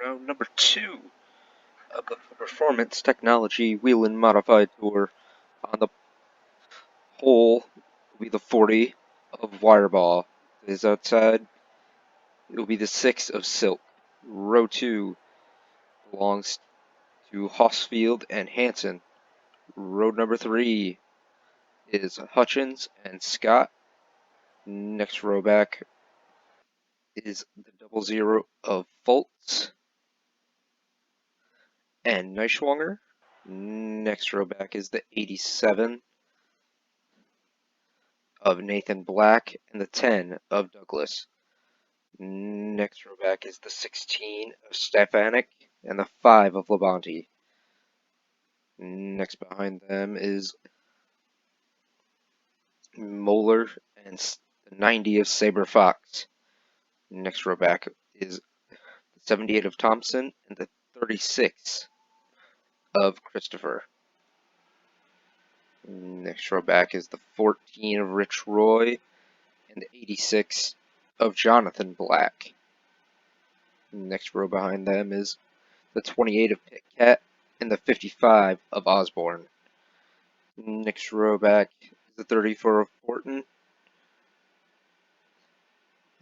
round number 2 of the Performance Technology Whelen Modified Tour. On the pole will be the 40 of Wireball. Is outside, it will be the 6 of Silk. Row 2 belongs to Hossfield and Hanson. Row number 3 is Hutchins and Scott. Next row back is the 00 of Fultz and Neishwanger. Next row back is the 87 of Nathan Black and the 10 of Douglas. Next row back is the 16 of Stefanik and the 5 of Labonte. Next behind them is Moeller and the 90 of Saber Fox. Next row back is the 78 of Thompson and the 36 of Christopher. Next row back is the 14 of Rich Roy and the 86 of Jonathan Black. Next row behind them is the 28 of Pit Cat and the 55 of Osborne. Next row back is the 34 of Fortin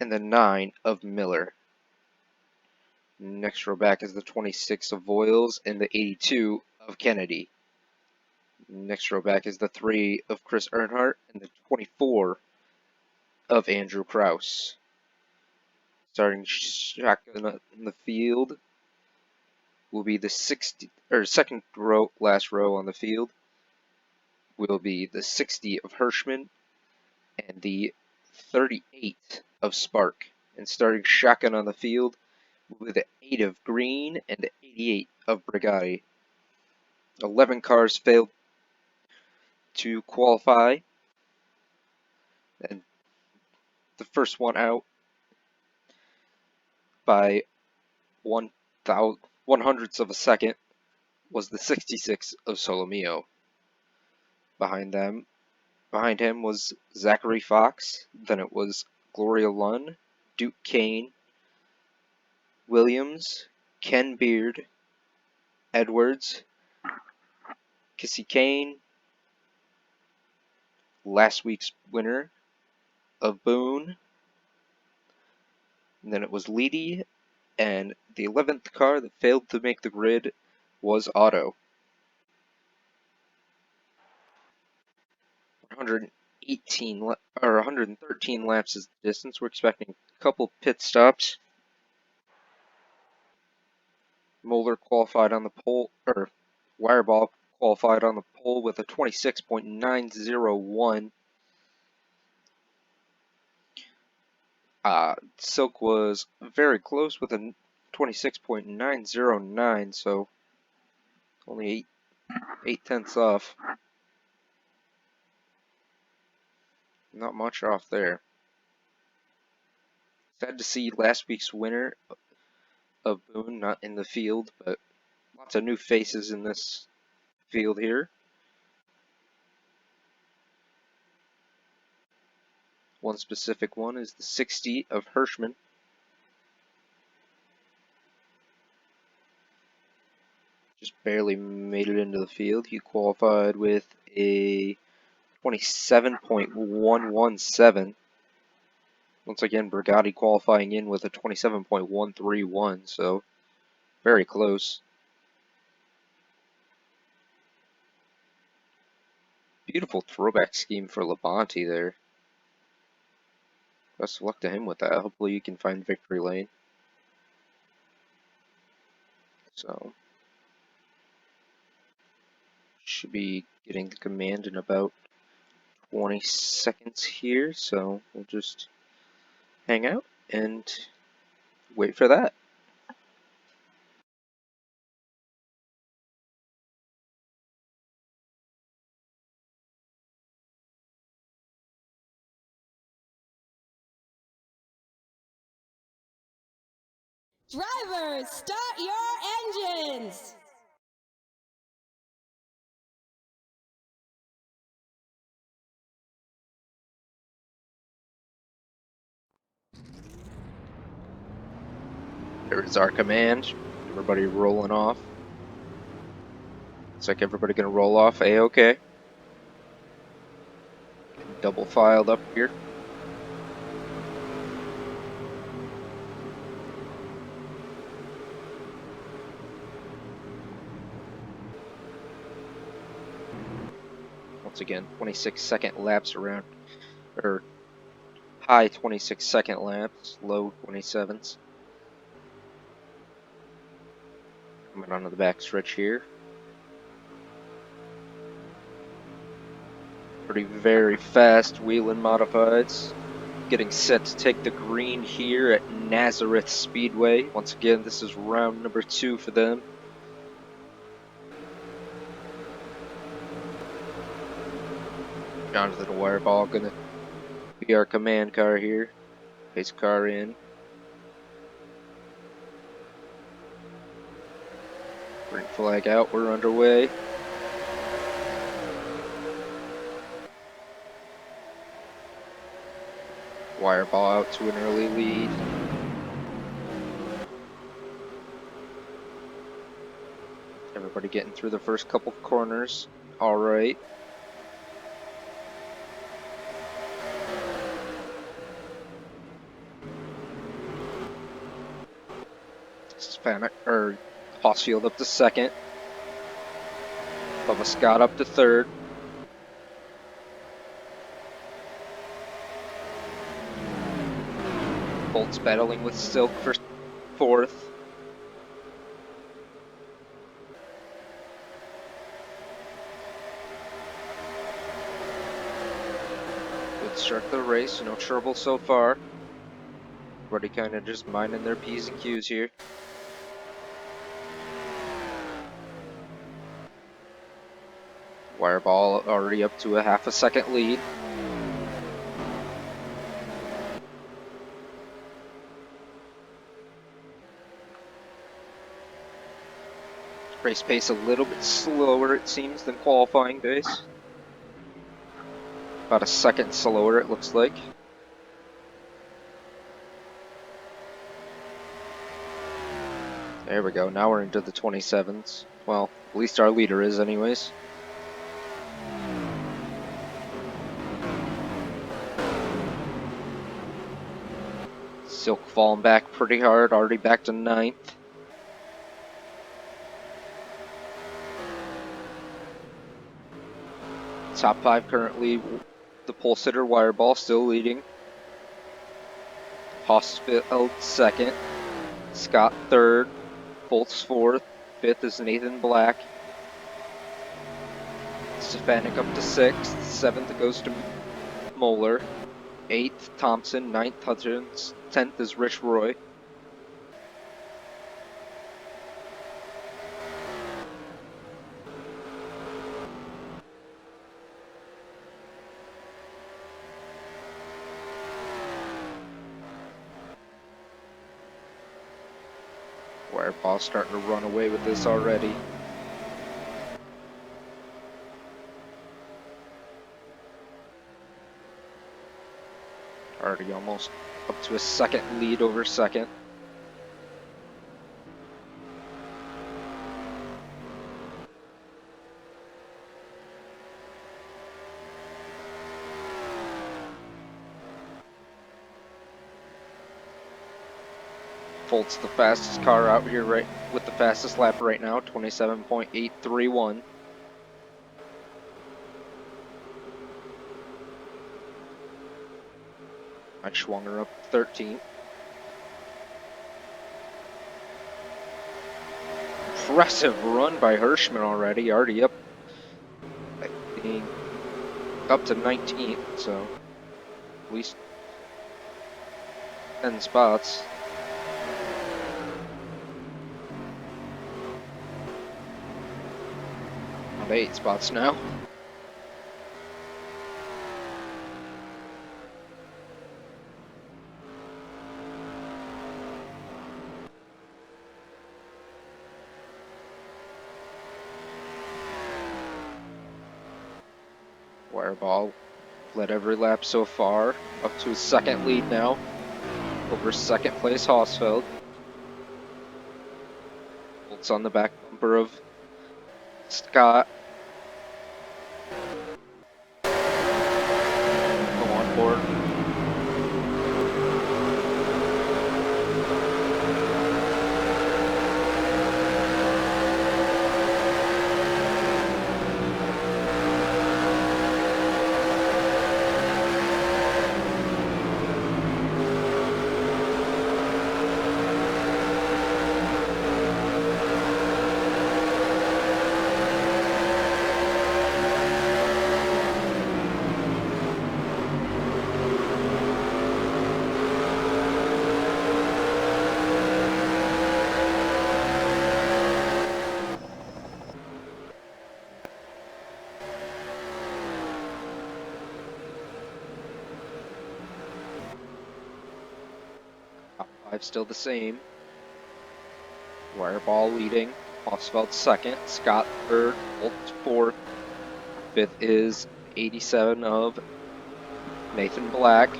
and the 9 of Miller. Next row back is the 26 of Voiles and the 82 of Kennedy. Next row back is the 3 of Chris Earnhardt and the 24 of Andrew Krause. Starting shotgun in the field will be the second row, last row on the field, will be the 60 of Hirschman and the 38 of Spark. And starting shotgun on the field will be the 8 of Green and the 88 of Brigatti. 11 cars failed to qualify, and the first one out by 1/100th of a second was the 66 of Solomio. Behind him was Zachary Fox, then it was Gloria Lunn, Duke Kane, Williams, Ken Beard, Edwards, Kissy Kane, last week's winner of Boone, and then it was Leedy, and the 11th car that failed to make the grid was Otto. 113 laps is the distance. We're expecting a couple pit stops. Moeller qualified on the pole, or Wireball qualified on the pole with a 26.901. Silk was very close with a 26.909, so only 8 tenths off. Not much off there. Sad to see last week's winner of Boone not in the field, but lots of new faces in this field here. One specific one is the 60 of Hirschman. Just barely made it into the field. He qualified with a 27.117. Once again, Brigatti qualifying in with a 27.131, so very close. Beautiful throwback scheme for Labonte there. Best of luck to him with that. Hopefully you can find victory lane. So, should be getting the command in about 20 seconds here, so we'll just hang out and wait for that. Drivers, start your engines! There is our command. Everybody rolling off. Looks like everybody gonna roll off A-okay. Getting double filed up here. Once again, 26-second laps around, or high 26-second laps, low 27s. Coming onto the back stretch here. Very fast Whelen modifieds. Getting set to take the green here at Nazareth Speedway. Once again, this is round number 2 for them. Jonathan Wireball gonna be our command car here. Pace car in. Green flag out, we're underway. Wireball out to an early lead. Everybody getting through the first couple corners. Alright. Hossfield up to second. Bubba Scott up to third. Bolt's battling with Silk for fourth. Good start to the race, no trouble so far. Everybody kind of just minding their P's and Q's here. Wireball already up to a half a second lead. Race pace a little bit slower, it seems, than qualifying days. About a second slower, it looks like. There we go, now we're into the 27s. Well, at least our leader is anyways. Silk falling back pretty hard, already back to 9th. Top 5 currently, the pole sitter Wireball still leading. Hossfield second. Scott third. Bolt's fourth. Fifth is Nathan Black. Stefanik up to 6th. 7th goes to Moeller. 8th Thompson. 9th Hutchins. 10th is Rich Roy. Wireball starting to run away with this already. Already almost up to a second lead over second. Bolt's the fastest car out here right with the fastest lap right now, 27.831. I swung her up 13. Impressive run by Hirschman already up, I think, up to 19th, so at least 10 spots. Down to 8 spots now. Wireball led every lap so far, up to his second lead now, over second place Hossfeld. It's on the back bumper of Scott. Go on board. Top 5 still the same. Wireball leading. Oswald second. Scott third. Bolt fourth. Fifth is 87 of Nathan Black.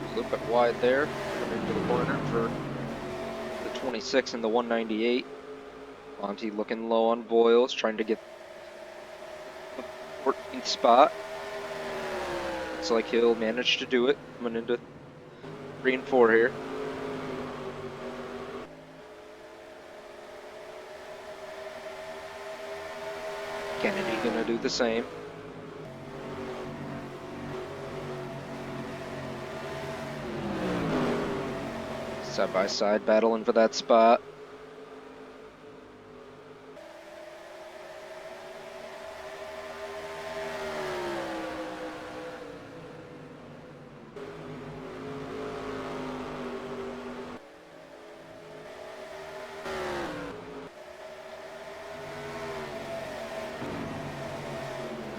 A little bit wide there. Coming into the corner for the 26 and the 198. Monty looking low on Boyles, trying to get the 14th spot. Looks like he'll manage to do it, coming into 3 and 4 here. Kennedy gonna do the same. Side by side battling for that spot.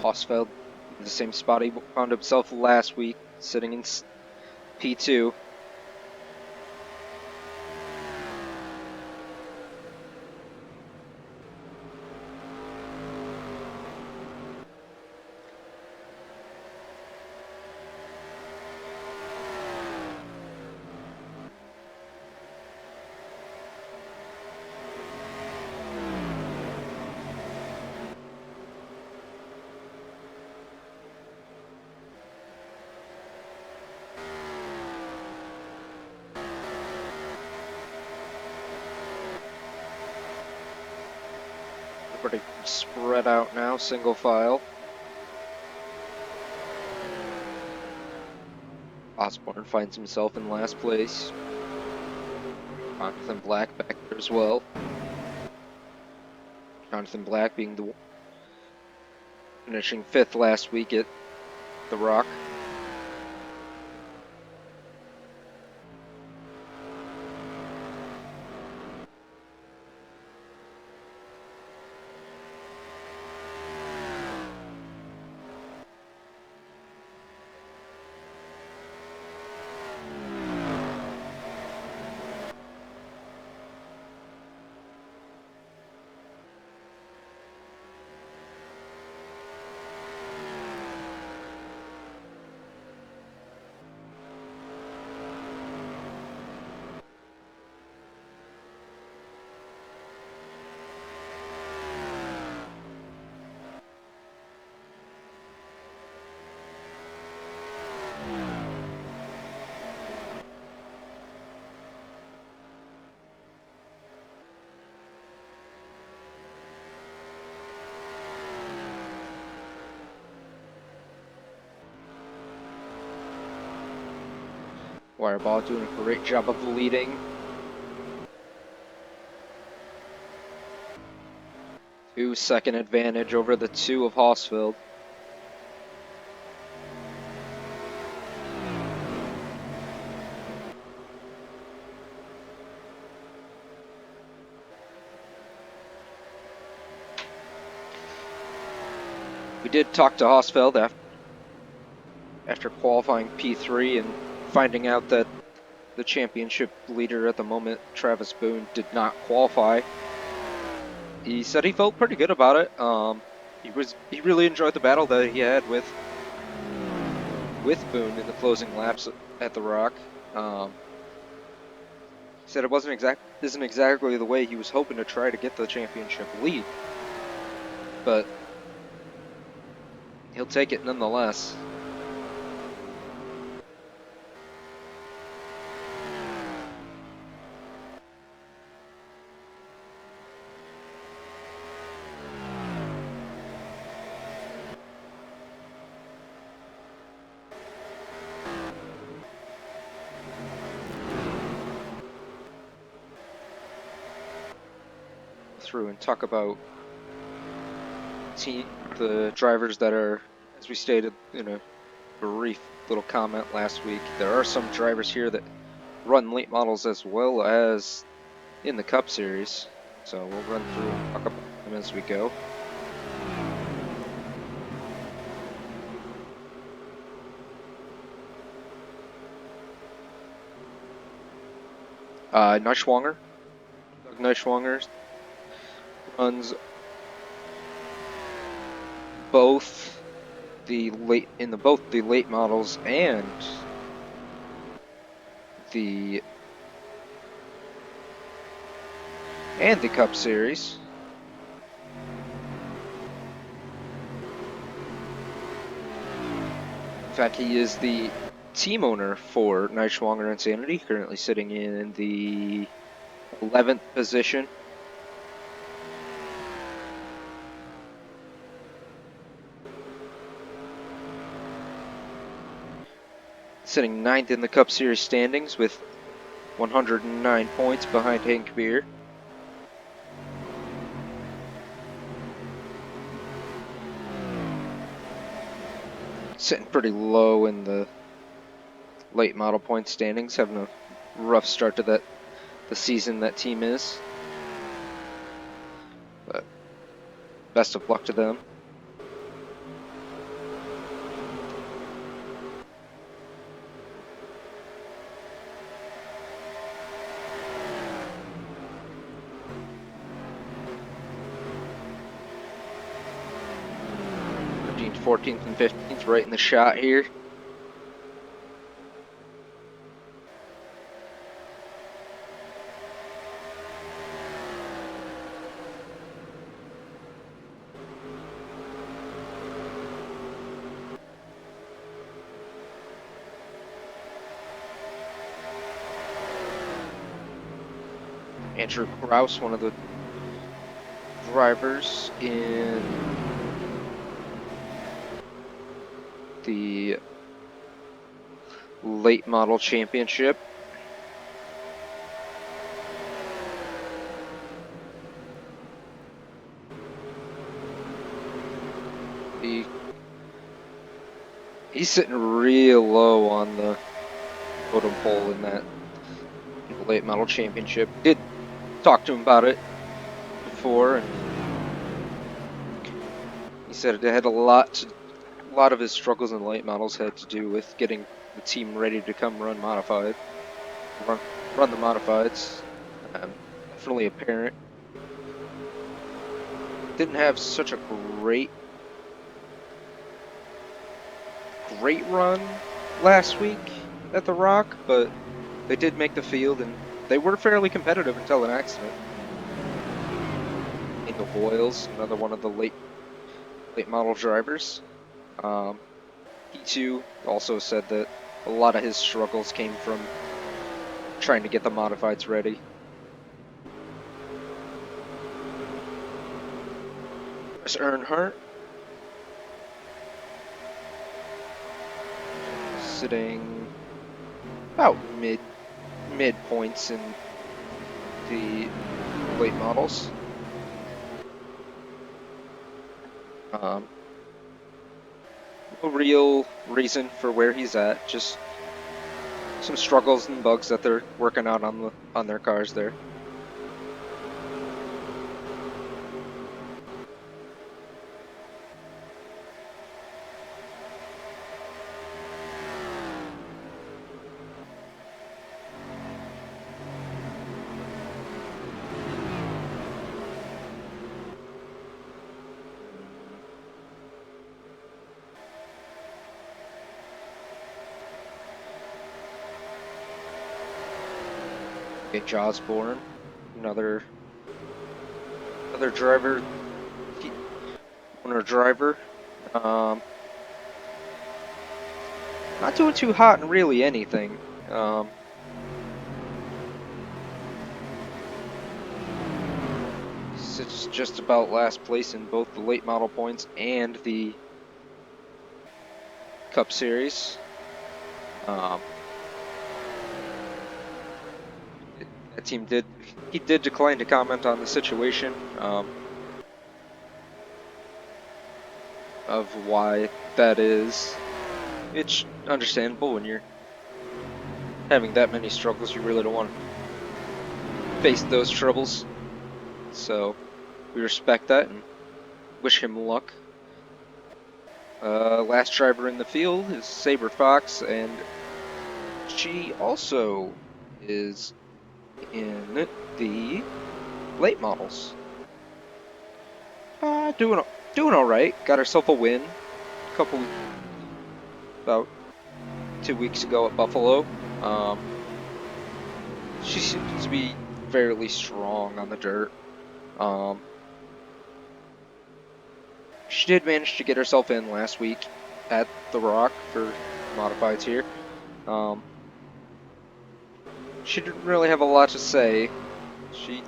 Hosfeld in the same spot he found himself last week, sitting in P2. Pretty spread out now, single file. Osborne finds himself in last place. Jonathan Black back there as well. Jonathan Black being the finishing 5th last week at the Rock. Wireball doing a great job of leading. 2-second advantage over the 2 of Hosfeld. We did talk to Hosfeld after qualifying P3 and finding out that the championship leader at the moment, Travis Boone, did not qualify. he said he felt pretty good about it. He really enjoyed the battle that he had with Boone in the closing laps at the Rock. He said it isn't exactly the way he was hoping to try to get the championship lead, but he'll take it nonetheless. Through and talk about the drivers that are, as we stated in a brief little comment last week, there are some drivers here that run late models as well as in the Cup Series, so we'll run through and talk about them as we go. Doug Neuschwanger runs both the late models and the Cup Series. In fact, he is the team owner for Neuschwanger Insanity, currently sitting in the 11th position. Sitting 9th in the Cup Series standings with 109 points behind Hank Beer. Sitting pretty low in the late model point standings, having a rough start to the season that team is. But best of luck to them. Thirteenth, 14th, and 15th, right in the shot here. Andrew Kraus, one of the drivers in the late model championship. He's sitting real low on the totem pole in that late model championship. Did talk to him about it before, and he said it had a lot of his struggles in late models had to do with getting the team ready to come run the modifieds. Definitely apparent. Didn't have such a great run last week at the Rock, but they did make the field, and they were fairly competitive until an accident. Into Boyles, another one of the late model drivers. He too also said that a lot of his struggles came from trying to get the modifieds ready. Chris Earnhardt sitting about mid points in the late models. No real reason for where he's at, just some struggles and bugs that they're working out on their cars there. H. Osborne, another driver, owner driver. Not doing too hot in really anything. It's just about last place in both the late model points and the Cup Series. That team did decline to comment on the situation of why that is. It's understandable when you're having that many struggles. You really don't want to face those troubles. So we respect that and wish him luck. Last driver in the field is Saber Fox, and she also is in the late models. Doing all right. Got herself a win. About 2 weeks ago at Buffalo. She seems to be fairly strong on the dirt. She did manage to get herself in last week at the Rock for modifieds here. She didn't really have a lot to say. She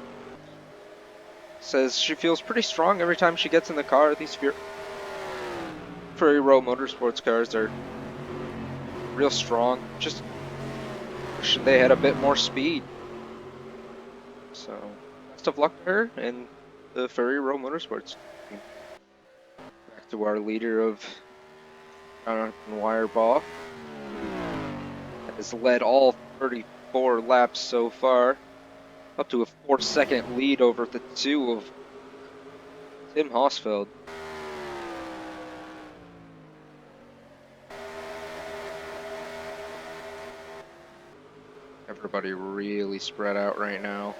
says she feels pretty strong every time she gets in the car. These Prairie Row Motorsports cars are real strong. Just wishing they had a bit more speed. So, best of luck to her and the Prairie Row Motorsports. Back to our leader of Jonathan Wirebaugh. Has led all 34 laps so far, up to a 4-second lead over the 2 of Tim Hosfeld. Everybody really spread out right now.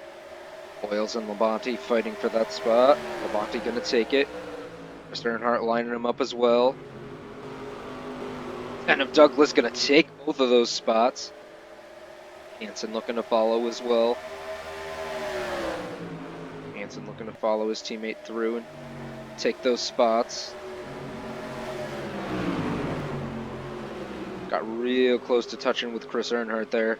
Boyles and Labonte fighting for that spot. Labonte gonna take it. Mr. Earnhardt lining him up as well. And if Douglas gonna take both of those spots. Hansen looking to follow as well. Hansen looking to follow his teammate through and take those spots. Got real close to touching with Chris Earnhardt there.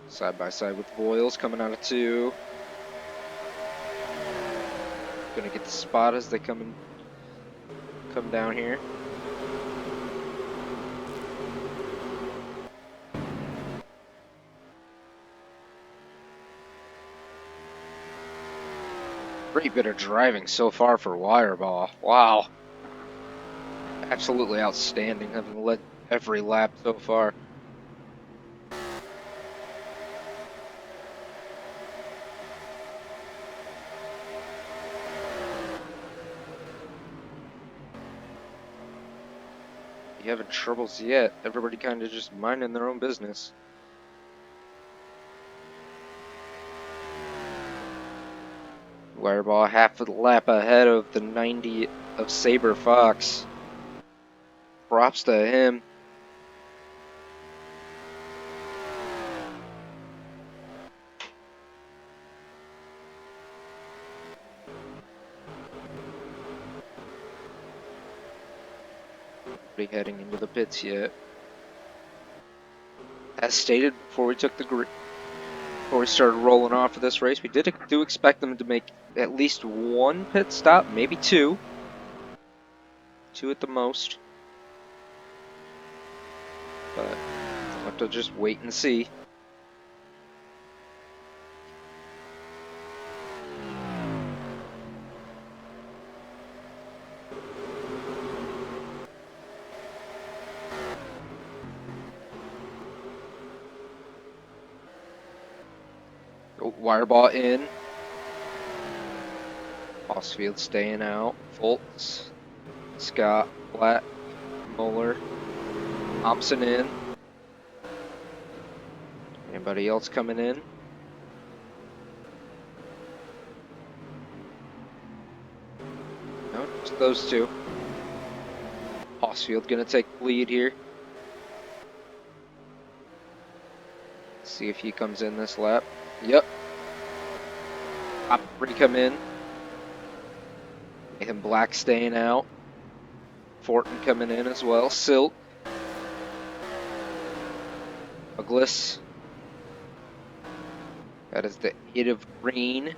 Side by side with Boyles coming out of 2. Gonna get the spot as they come down here. Great bit of driving so far for Wirebaugh. Wow. Absolutely outstanding, having led every lap so far. You having troubles yet? Everybody kind of just minding their own business. Wirebaugh half a lap ahead of the 90 of Saber Fox. Props to him. Heading into the pits yet. As stated before we started rolling off of this race, we do expect them to make at least 1 pit stop, maybe 2. 2 at the most. But we'll have to just wait and see. Wirebaugh in. Hosfield staying out. Fultz, Scott, Black, Muller, Thompson in. Anybody else coming in? No, just those 2. Hosfield gonna take the lead here. See if he comes in this lap. Yep. Top 3 come in. Nathan Black staying out. Fortin coming in as well. Silk. Douglas. That is the 8 of Green.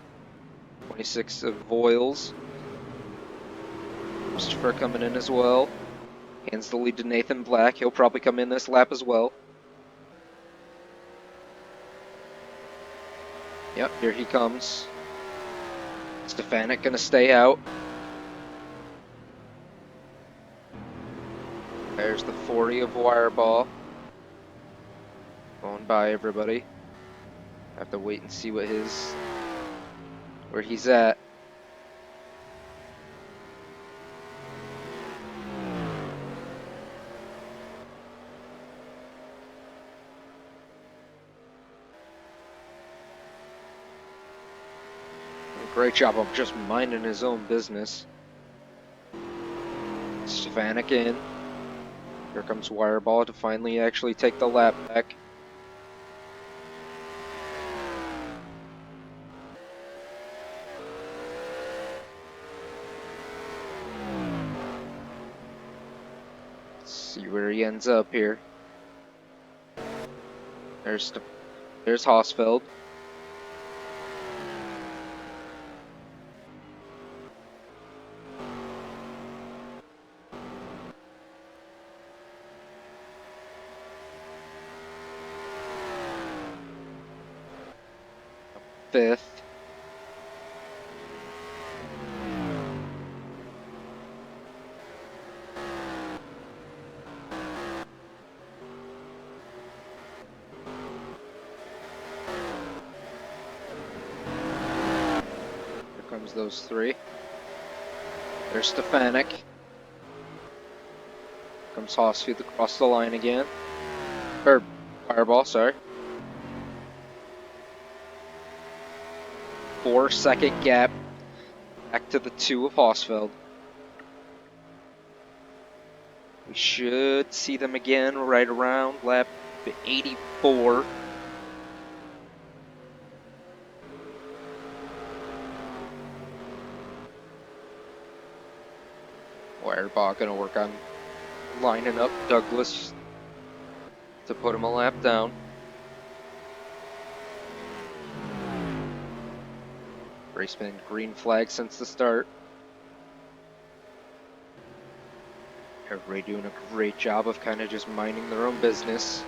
26 of Voiles. Christopher coming in as well. Hands the lead to Nathan Black. He'll probably come in this lap as well. Yep, here he comes. Stefanik gonna stay out. There's the 40 of Wireball. Going by everybody. Have to wait and see what where he's at. Great job of just minding his own business. Stefanik in. Here comes Wireball to finally actually take the lap back. Let's see where he ends up here. There's Hausfeld. Fifth. Here comes those 3. There's Stefanik. Comes Hausfeld across the line again. Or Fireball, sorry. 4-second gap back to the 2 of Hausfeld. We should see them again right around lap 84. Wireball gonna work on lining up Douglas to put him a lap down. Race been green flag since the start. Everybody doing a great job of kind of just minding their own business.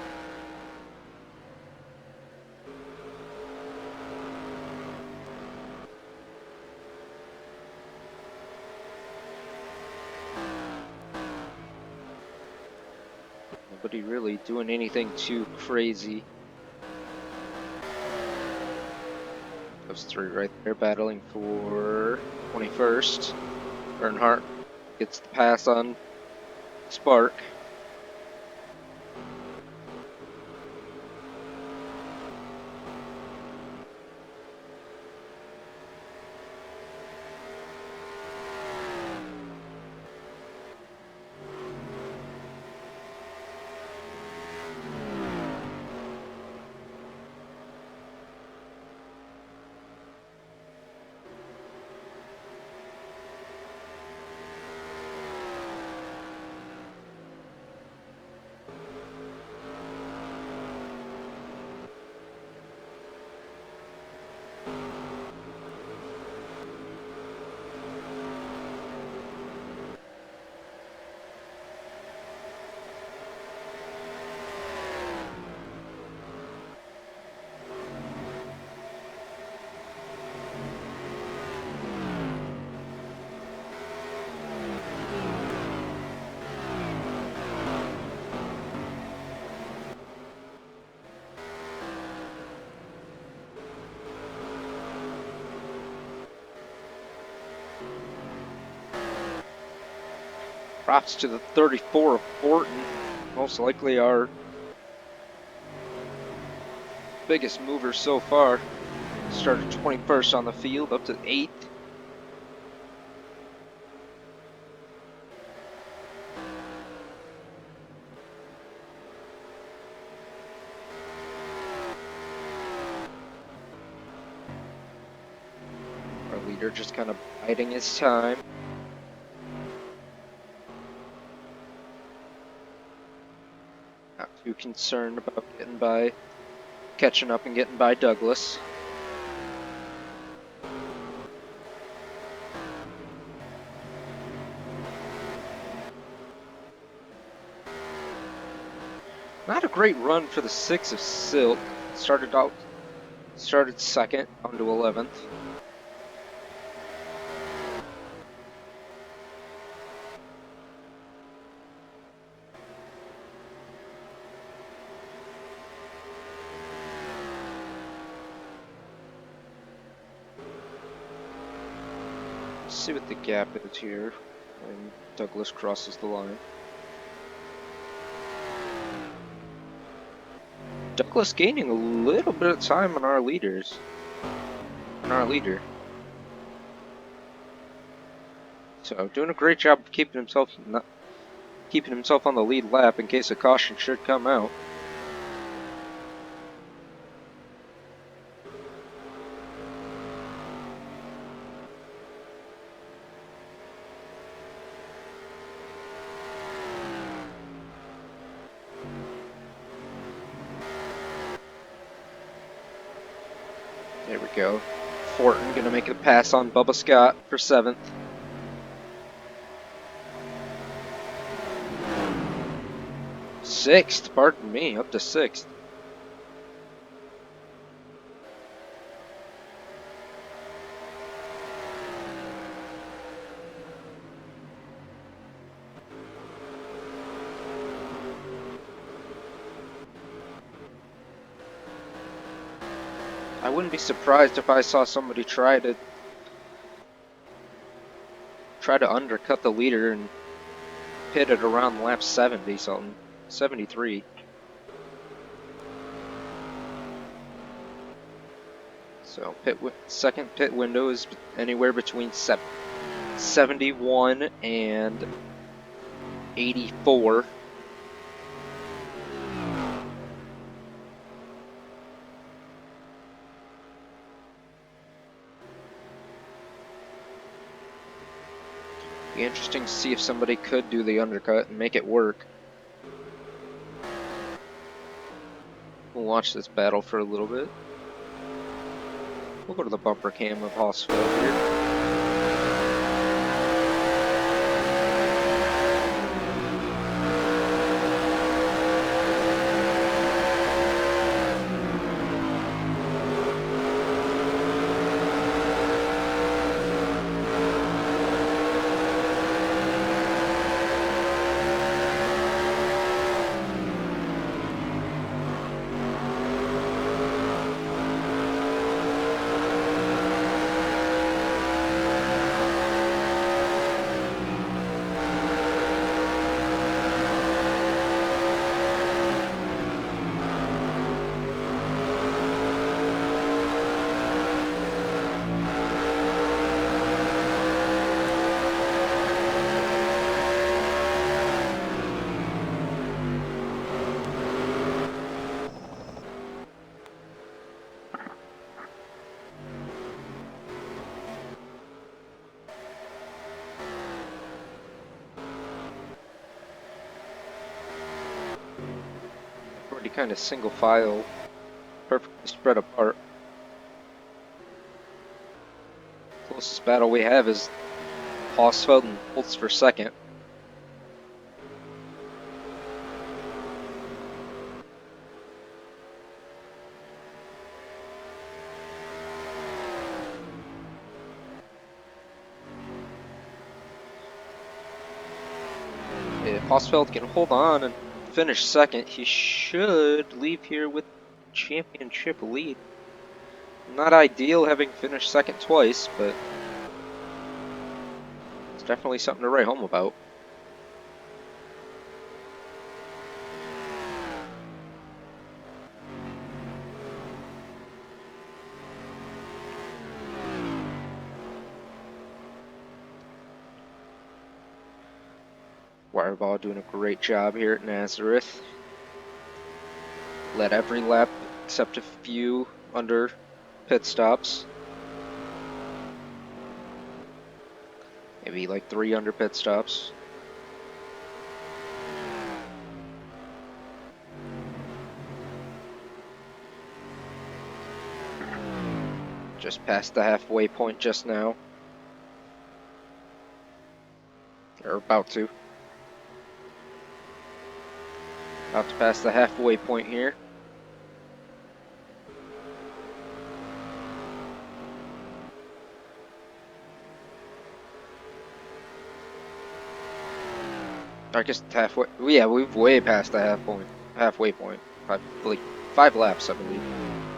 Nobody really doing anything too crazy. Those 3 right there battling for 21st. Earnhardt gets the pass on Spark. Props to the 34 of Fortin, most likely our biggest mover so far. Started 21st on the field, up to 8th. leader just kind of biding his time. Not too concerned about catching up and getting by Douglas. Not a great run for the 6 of Silk. Started second, down to 11th. Let's see what the gap is here when Douglas crosses the line. Douglas gaining a little bit of time on our leader. So doing a great job of keeping himself on the lead lap in case a caution should come out. There we go. Fortin gonna make a pass on Bubba Scott for 7th. Sixth, pardon me, up to 6th. I wouldn't be surprised if I saw somebody try to undercut the leader and hit it around lap 70 something. 73. So second pit window is anywhere between 71 and 84. Be interesting to see if somebody could do the undercut and make it work. We'll watch this battle for a little bit. We'll go to the bumper cam of Hossfeld here. Kind of single file, perfectly spread apart. Closest battle we have is Hossfeld and Holtz for second. If Hossfeld can hold on and finish second, he should leave here with championship lead. Not ideal having finished second twice, but it's definitely something to write home about. Wireball doing a great job here at Nazareth. Led every lap except a few under pit stops. Maybe like 3 under pit stops. Just past the halfway point just now. Or about to. About to pass the halfway point here. I guess halfway. Yeah, we've way past the halfway point. Like 5 laps, I believe.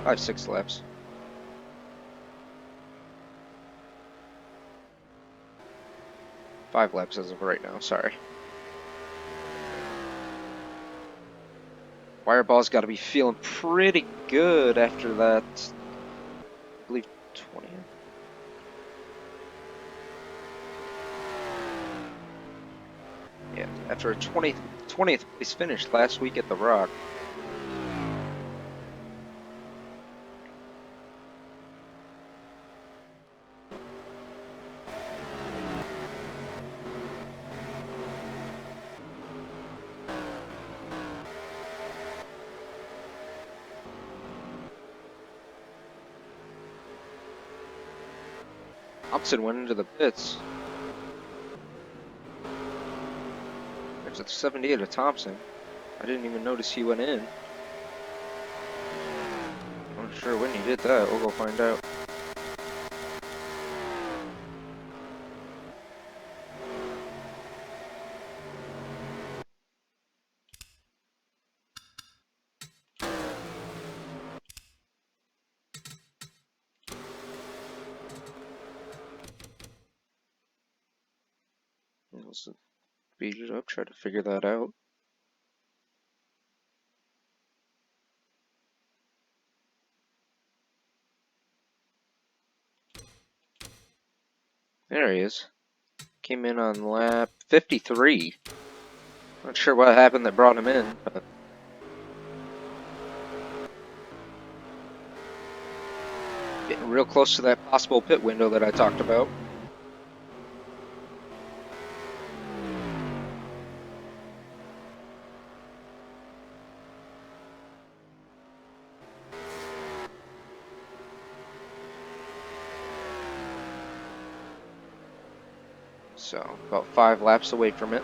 5, 6 laps. Five laps as of right now. Sorry. Wireball's got to be feeling pretty good after that. I believe 20th. Yeah, after a 20th place finish last week at the Rock. Thompson went into the pits. There's a 78 of Thompson. I didn't even notice he went in. I'm not sure when he did that. We'll go find out. Let's speed it up, try to figure that out. There he is. Came in on lap 53. Not sure what happened that brought him in, but getting real close to that possible pit window that I talked about. So, about 5 laps away from it.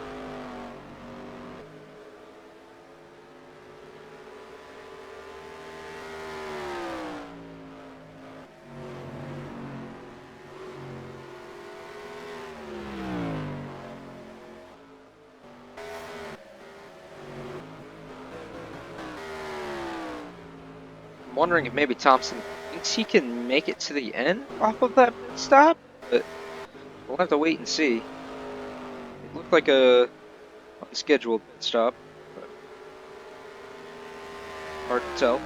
I'm wondering if maybe Thompson thinks he can make it to the end off of that pit stop, but we'll have to wait and see. It looked like a unscheduled pit stop, but hard to tell.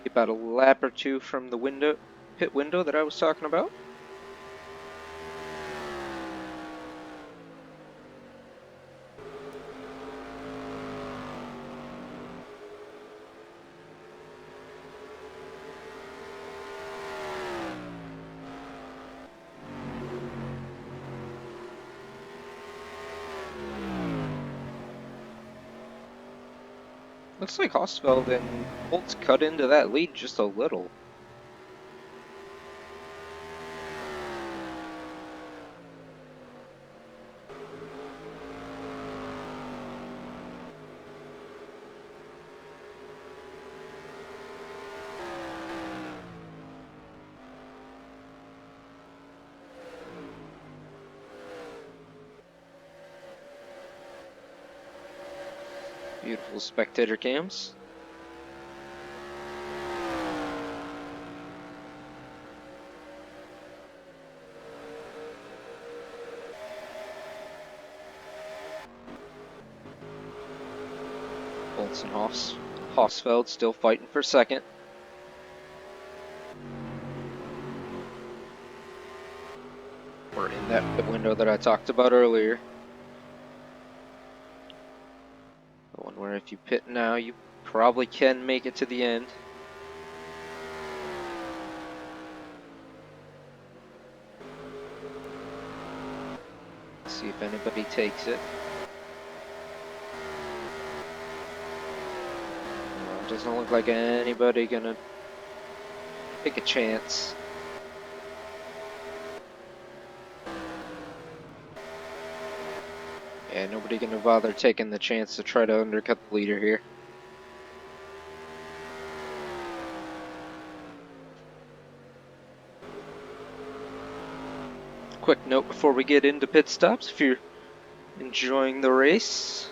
About a lap or two from the pit window that I was talking about. Looks like Hosfeld and Holtz cut into that lead just a little. Beautiful spectator cams. Bolts and Hosfeld still fighting for second. We're in that pit window that I talked about earlier. The one where if you pit now, you probably can make it to the end. See if anybody takes it. Well, it doesn't look like anybody gonna take a chance. Yeah, nobody gonna bother taking the chance to try to undercut the leader here. Quick note before we get into pit stops, if you're enjoying the race,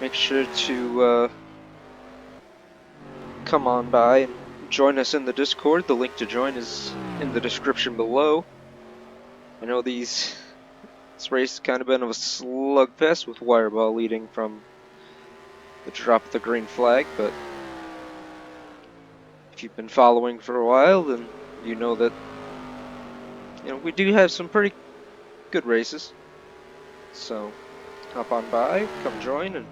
make sure to come on by and join us in the Discord. The link to join is in the description below. I know this race has kind of been of a slugfest with Wireball leading from the drop of the green flag, but if you've been following for a while, then you know that we do have some pretty good races. So hop on by, come join, and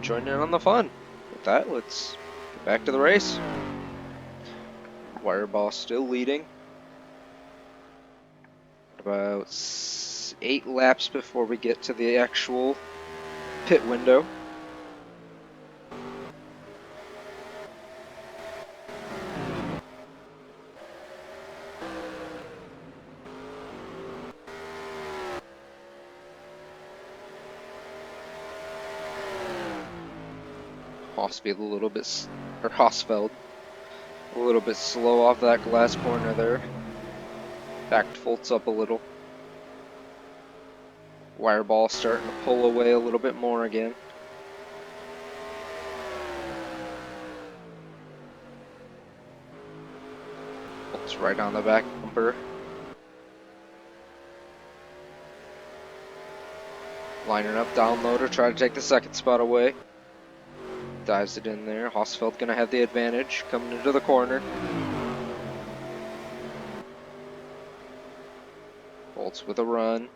join in on the fun. With that, let's get back to the race. Wireball still leading. About 8 laps before we get to the actual pit window. Hosfeld a little bit slow off that glass corner there. Backed Fultz up a little. Wireball starting to pull away a little bit more again. Fultz right on the back bumper. Lining up down low to try to take the second spot away. Dives it in there. Hosfeld gonna have the advantage coming into the corner. Fultz with a run.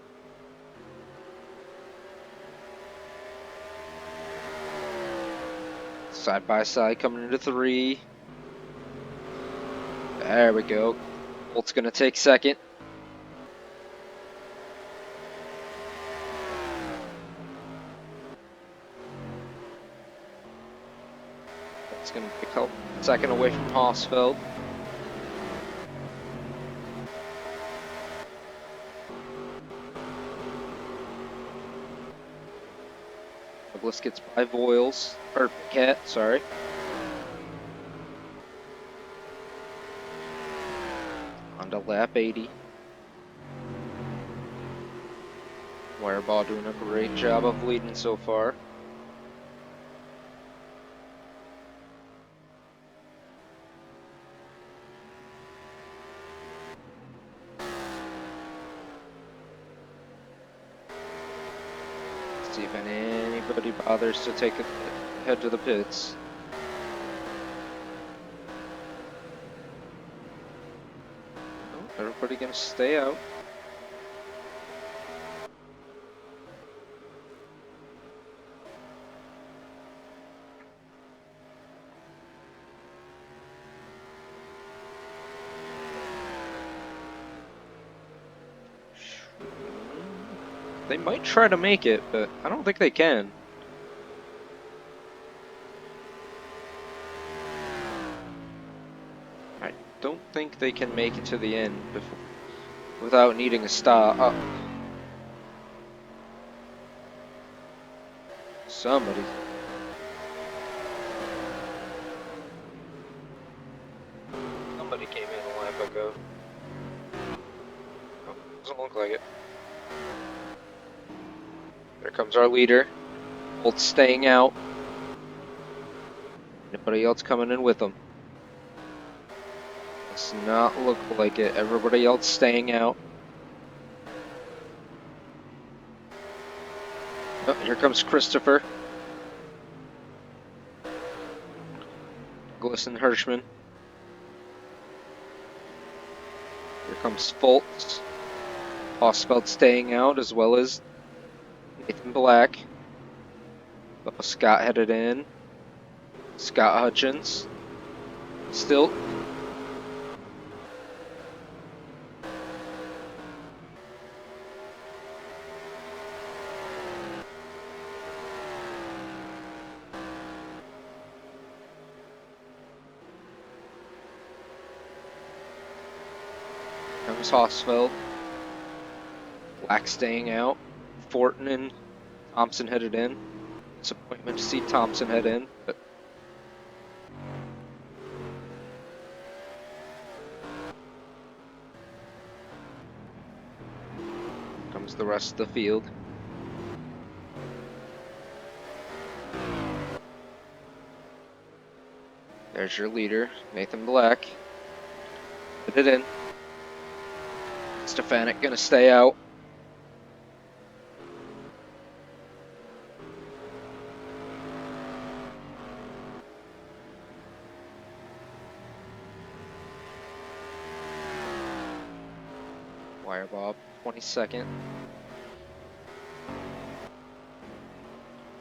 Side by side coming into 3. There we go. Fultz gonna take second. It's going to pick up second away from Hosfeld. Douglas gets by Voiles, or Cat, sorry. On to lap 80. Wireball doing a great job of leading so far. See if anybody bothers to head to the pits. Oh, everybody gonna stay out. They might try to make it, but I don't think they can. I don't think they can make it to the end without needing a stop. Somebody. Somebody came in a lap ago. Oh, doesn't look like it. There comes our leader. Fultz staying out. Anybody else coming in with them? Does not look like it. Everybody else staying out. Oh, here comes Christopher. Glisten Hirschman. Here comes Foltz. Hossfeld staying out, as well as Nathan Black. Bubba Scott headed in. Scott Hutchins. Still. Comes Hossfeld. Black staying out. Fortin and Thompson headed in. Disappointment to see Thompson head in, but comes the rest of the field. There's your leader, Nathan Black. Put it in. Stefanik gonna stay out. Wire Bob, 22nd.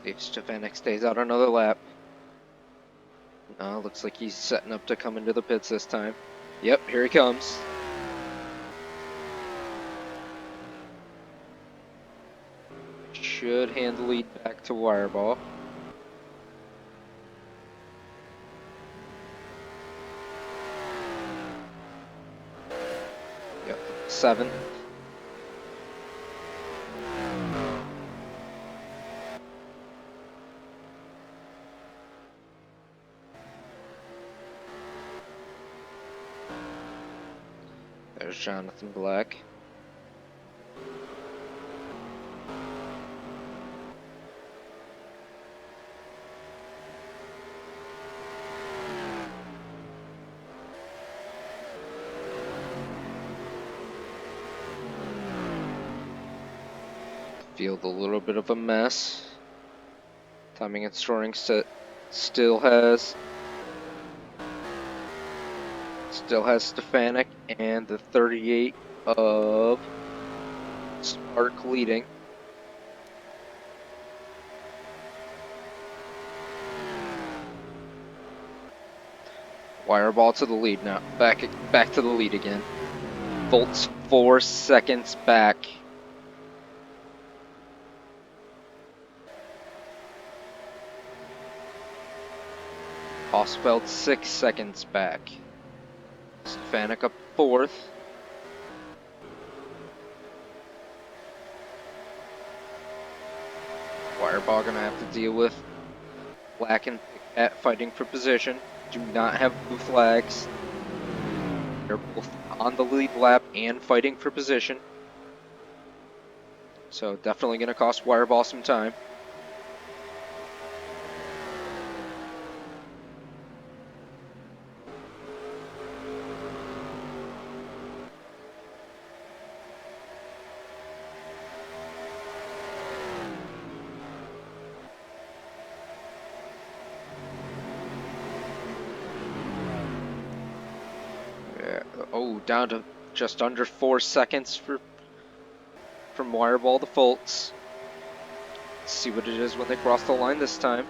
See if Stefanik stays out another lap. Looks like he's setting up to come into the pits this time. Yep, here he comes. Should hand the lead back to Wireball. Yep, 7th. There's Jonathan Black. Field a little bit of a mess. Timing and storing set still has Stefanik and the 38 of Spark leading. Wireball to the lead now. Back to the lead again. Volts 4 seconds back. Hossfeld 6 seconds back. Stefanik up 4th. Wireball gonna have to deal with Black and Pat fighting for position. Do not have blue flags. They're both on the lead lap and fighting for position. So definitely gonna cost Wireball some time. Oh, down to just under 4 seconds from Wireball to Foltz. Let's see what it is when they cross the line this time.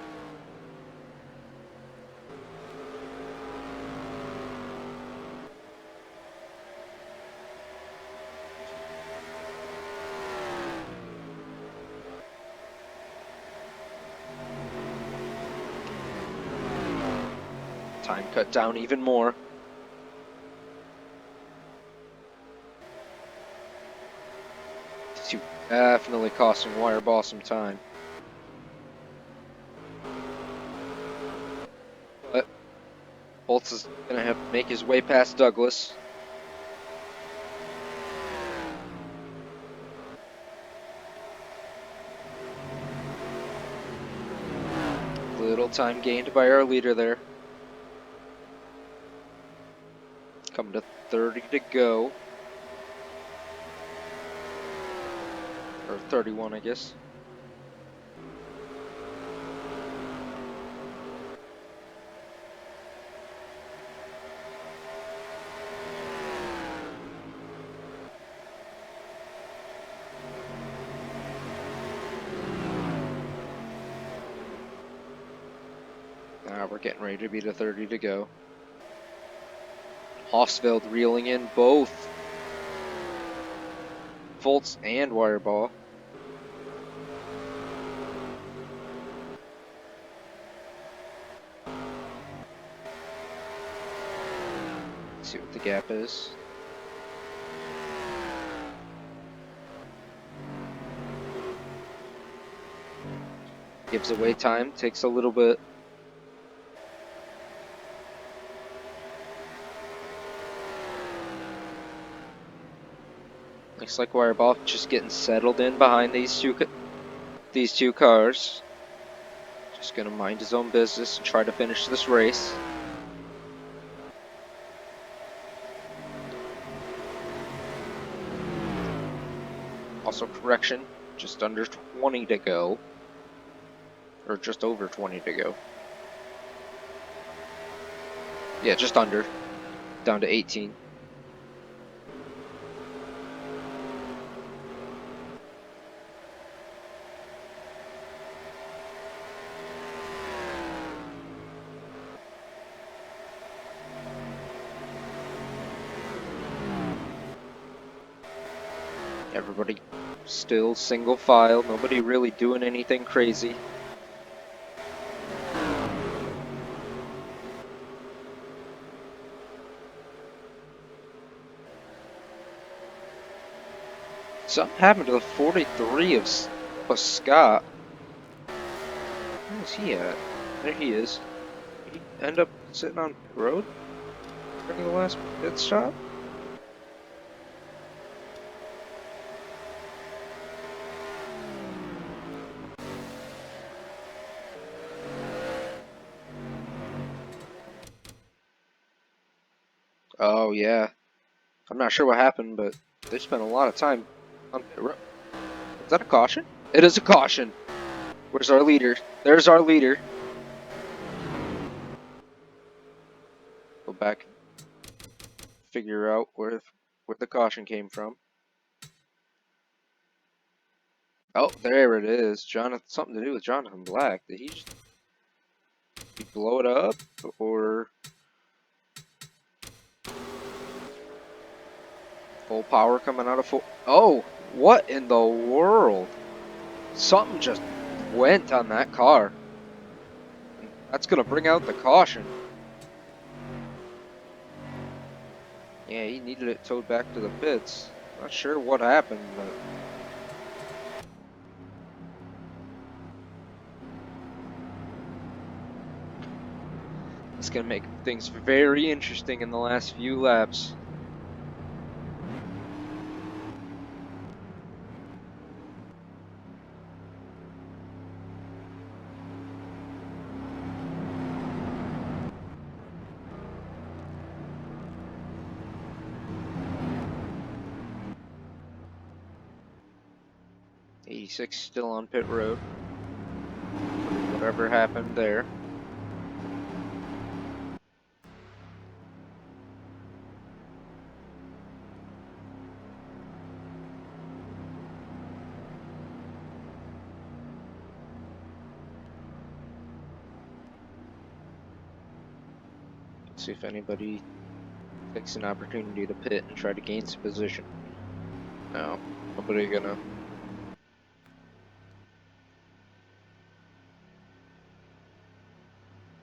Time cut down even more. Definitely costing Wireball some time. But Boltz is going to have to make his way past Douglas. Little time gained by our leader there. Coming to 30 to go. Or 31, I guess. Now we're getting ready to be to 30 to go. Hosfeld reeling in both Volts and Wireball. Let's see what the gap is. Gives away time, takes a little bit. Looks like Wireball just getting settled in behind these two cars. Just gonna mind his own business and try to finish this race. Also, correction, just under 20 to go. Or just over 20 to go. Yeah, just under. Down to 18. Everybody still single file, nobody really doing anything crazy. Something happened to the 43 of Scott. Where is he at? There he is. Did he end up sitting on the road during the last pit stop? Oh yeah. I'm not sure what happened, but they spent a lot of time on pit road. Is that a caution? It is a caution. Where's our leader? There's our leader. Go back, figure out where the caution came from. Oh, there it is. Jonathan, something to do with Jonathan Black. Did he just blow it up, or full power coming out of full? Oh, what in the world? Something just went on that car. That's gonna bring out the caution. Yeah, he needed it towed back to the pits. Not sure what happened, but it's gonna make things very interesting in the last few laps. '86 still on pit road. Whatever happened there. See if anybody takes an opportunity to pit and try to gain some position. No, nobody gonna.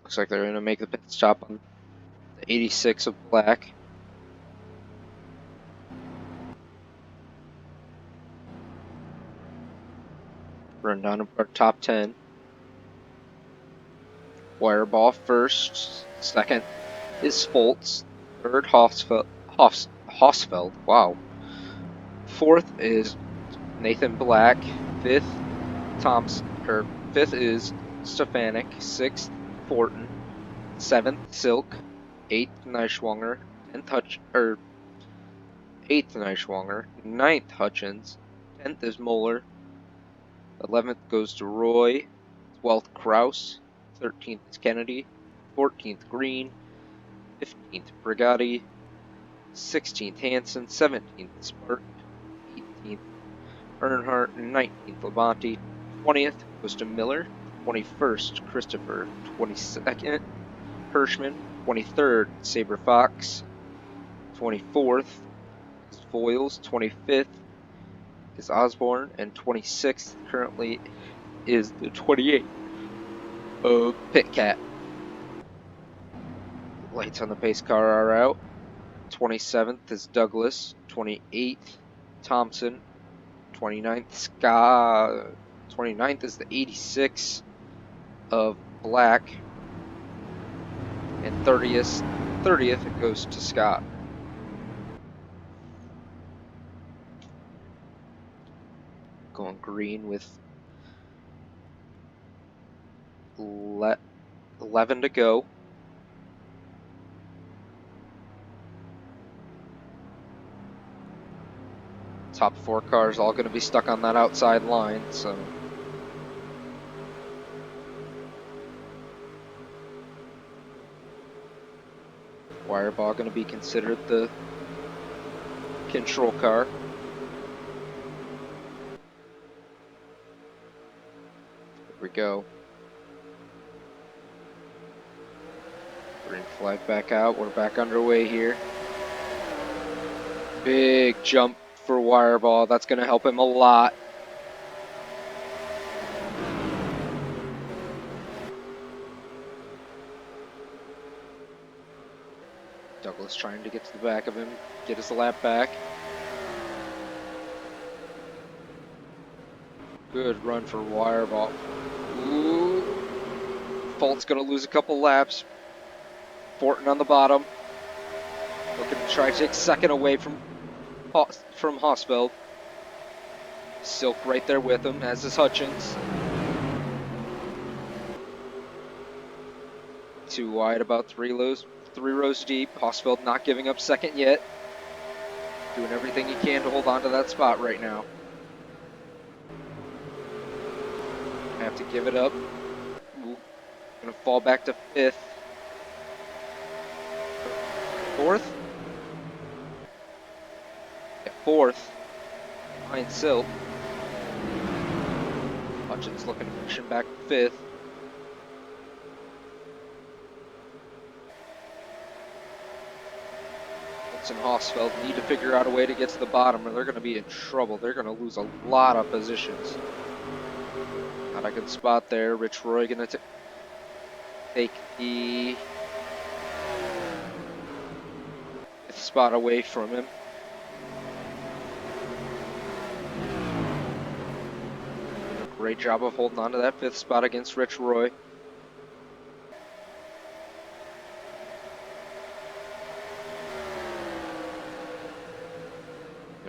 Looks like they're gonna make the pit stop on the 86 of Black. Run down our top 10. Wireball first. Second is Foltz. Third, Hosfeld. Wow. Fourth is Nathan Black. Fifth, fifth is Stefanik. Sixth, Fortin. Seventh, Silk. Eighth, Neischwanger. Eighth, Neischwanger. Ninth, Hutchins. 10th is Moeller. 11th goes to Roy. 12th, Kraus. 13th is Kennedy. 14th, Green. 15th, Brigatti. 16th, Hansen. 17th, Spark. 18th, Earnhardt. 19th, Labonte. 20th goes to Miller. 21st, Christopher. 22nd, Hirschman. 23rd, Saber Fox. 24th is Voiles. 25th is Osborne. And 26th currently is the 28th of Pit Cat. Lights on the pace car are out. 27th is Douglas. 28th, Thompson. 29th, Scott. 29th is the 86 of Black. And 30th it goes to Scott. Going green with 11 to go. Top 4 cars all going to be stuck on that outside line, so Wireball going to be considered the control car. Here we go. Green flag back out. We're back underway here. Big jump for Wireball. That's going to help him a lot. Douglas trying to get to the back of him, get his lap back. Good run for Wireball. Ooh. Fult's going to lose a couple laps. Fortin on the bottom. Looking to try to take second away from Hosfeld. Silk right there with him, as is Hutchins. Too wide, about three rows deep. Hosfeld not giving up second yet. Doing everything he can to hold on to that spot right now. Have to give it up. Ooh. Gonna fall back to 5th. 4th? Yeah, 4th. Behind Silk. Hutchins looking to push him back to 5th. And Hosfeld need to figure out a way to get to the bottom or they're going to be in trouble. They're going to lose a lot of positions. Not a good spot there. Rich Roy going to take the 5th spot away from him. Great job of holding on to that 5th spot against Rich Roy.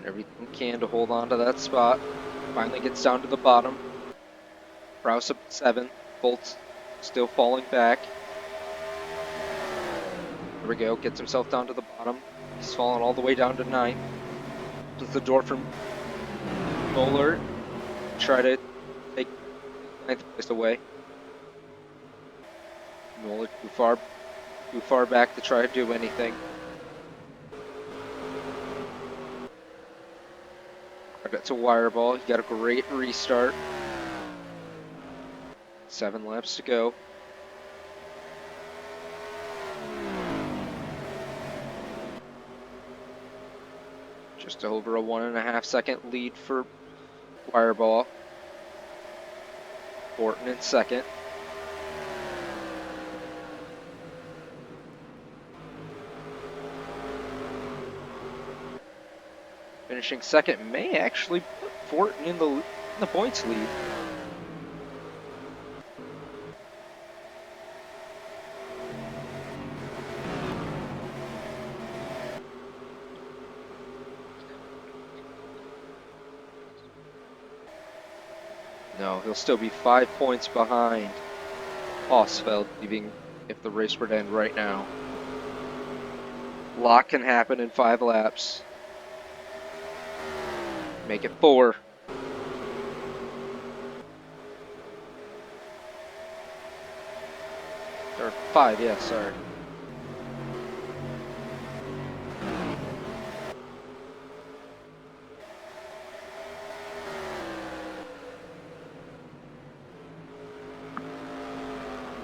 Everything can to hold on to that spot. Finally gets down to the bottom. Rouse up 7. Bolt's still falling back. There we go. Gets himself down to the bottom. He's fallen all the way down to 9. Opens the door from Moeller. Try to take 9th place away. Moeller too far back to try to do anything. Credit to Wireball. He got a great restart. 7 laps to go. Just over a 1.5 second lead for Wireball. Fortin in 2nd. Finishing 2nd may actually put Fortin in the points lead. No, he'll still be 5 points behind Hosfeld, even if the race were to end right now. A lot can happen in 5 laps. Make it 4. Or 5, yeah, sorry.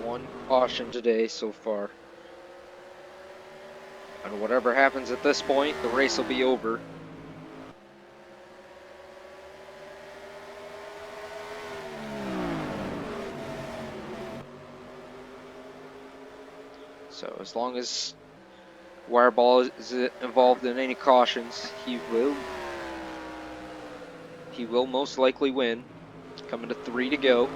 one caution today so far. And whatever happens at this point, the race will be over. So as long as Wireball is involved in any cautions, he will most likely win. Coming to 3 to go.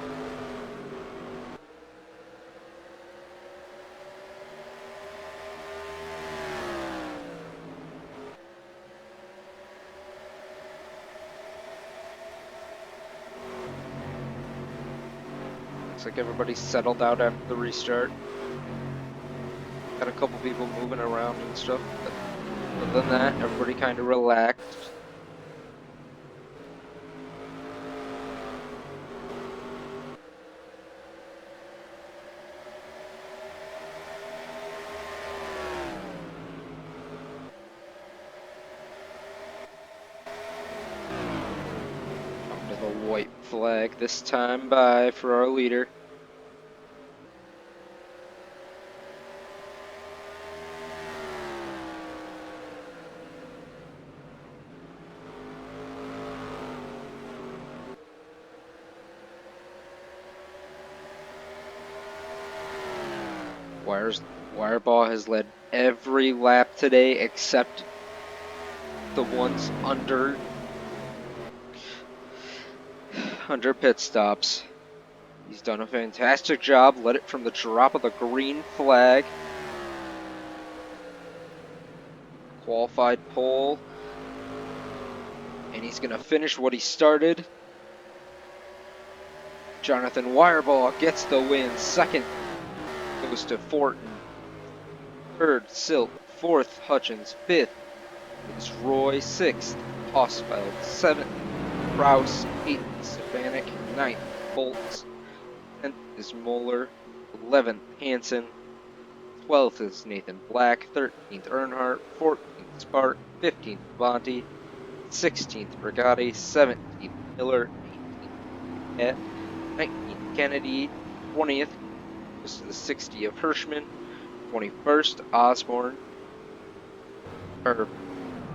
Looks like everybody's settled out after the restart. Got a couple people moving around and stuff, but other than that, everybody kind of relaxed. Come to the white flag this time by for our leader. Wireball has led every lap today except the ones under pit stops. He's done a fantastic job, led it from the drop of the green flag. Qualified pole. And he's going to finish what he started. Jonathan Wireball gets the win. Second goes to Fortin. Third, Silk. Fourth, Hutchins. Fifth is Roy. Sixth, Hosfeld. Seventh, Rouse. Eighth, Stefanik. Ninth, Bolts. 10th is Moeller. 11th, Hansen. 12th is Nathan Black. 13th, Earnhardt. 14th, Spark. 15th, Bonte. 16th, Brigatti. 17th, Miller. 18th, Ed. 19th, Kennedy. 20th goes to the 60 of Hirschman. 21st, Osborne. Or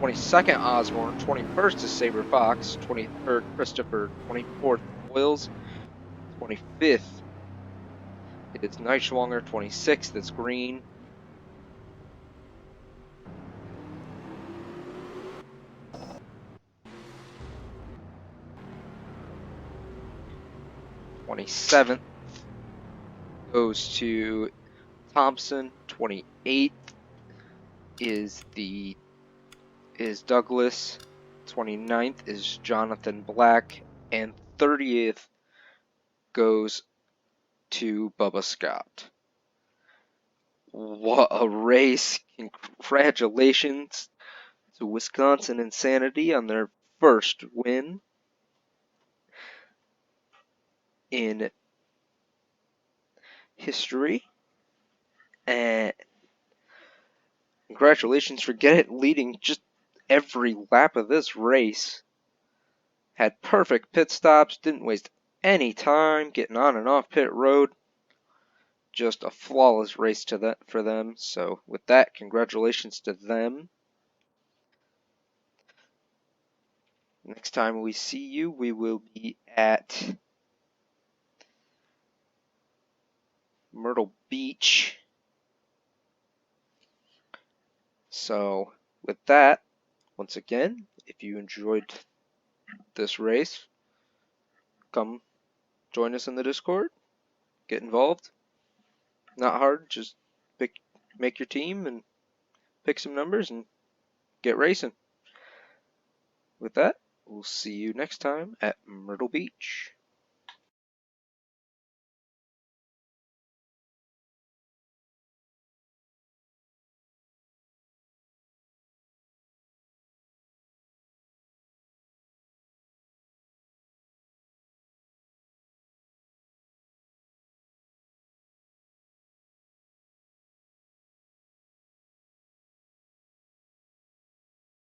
22nd, Osborne. 21st is Saber Fox. 23rd, Christopher. 24th, Boyles. 25th is Neischwanger. 26th is Green. '27th goes to Thompson. 28th is Douglas. 29th is Jonathan Black, and 30th goes to Bubba Scott. What a race! Congratulations to Wisconsin Insanity on their first win in history. And congratulations for leading just every lap of this race. Had perfect pit stops, didn't waste any time getting on and off pit road. Just a flawless race for them. So with that, congratulations to them. Next time we see you, we will be at Myrtle Beach. So with that, once again, if you enjoyed this race, come join us in the Discord. Get involved. Not hard, just make your team and pick some numbers and get racing. With that, we'll see you next time at Myrtle Beach.